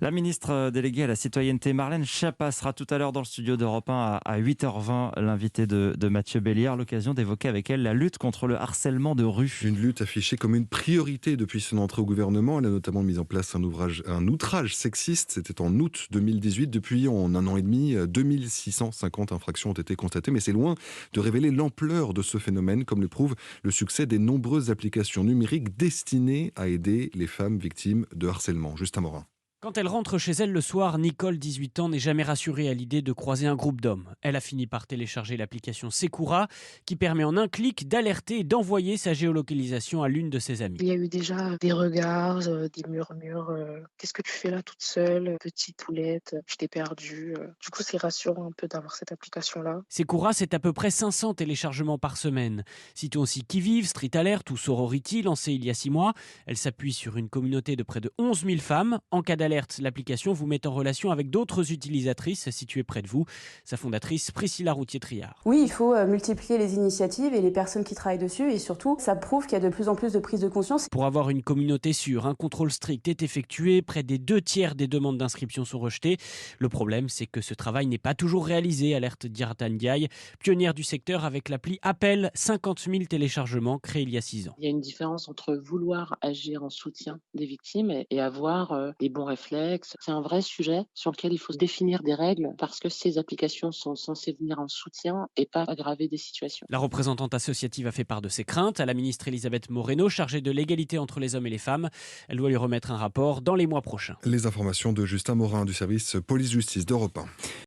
La ministre déléguée à la citoyenneté Marlène Schiappa sera tout à l'heure dans le studio d'Europe 1 à 8h20, l'invité de Mathieu Béliard. L'occasion d'évoquer avec elle la lutte contre le harcèlement de rue. Une lutte affichée comme une priorité depuis son entrée au gouvernement. Elle a notamment mis en place un outrage sexiste. C'était en août 2018. Depuis, en un an et demi, 2650 infractions ont été constatées. Mais c'est loin de révéler l'ampleur de ce phénomène, comme le prouve le succès des nombreuses applications numériques destinées à aider les femmes victimes de harcèlement. Justin Morin. Quand elle rentre chez elle le soir, Nicole, 18 ans, n'est jamais rassurée à l'idée de croiser un groupe d'hommes. Elle a fini par télécharger l'application Sekura, qui permet en un clic d'alerter et d'envoyer sa géolocalisation à l'une de ses amies. Il y a eu déjà des regards, des murmures. Qu'est-ce que tu fais là toute seule, petite poulette, je t'ai perdue. Du coup, c'est rassurant un peu d'avoir cette application-là. Sekura, c'est à peu près 500 téléchargements par semaine. Citons aussi Qui Vive, Street Alert ou Sorority, lancée il y a 6 mois. Elle s'appuie sur une communauté de près de 11 000 femmes. En cas d'alerte, l'application vous met en relation avec d'autres utilisatrices situées près de vous. Sa fondatrice, Priscilla Routier-Triard. Oui, il faut multiplier les initiatives et les personnes qui travaillent dessus, et surtout, ça prouve qu'il y a de plus en plus de prise de conscience. Pour avoir une communauté sûre, un contrôle strict est effectué. Près des 2 tiers des demandes d'inscription sont rejetées. Le problème, c'est que ce travail n'est pas toujours réalisé, alerte Diratan Ndiaye, pionnière du secteur avec l'appli Appel, 50 000 téléchargements créés il y a 6 ans. Il y a une différence entre vouloir agir en soutien des victimes et avoir les bons réflexes. C'est un vrai sujet sur lequel il faut se définir des règles parce que ces applications sont censées venir en soutien et pas aggraver des situations. La représentante associative a fait part de ses craintes à la ministre Elisabeth Moreno, chargée de l'égalité entre les hommes et les femmes. Elle doit lui remettre un rapport dans les mois prochains. Les informations de Justin Morin du service police-justice d'Europe 1.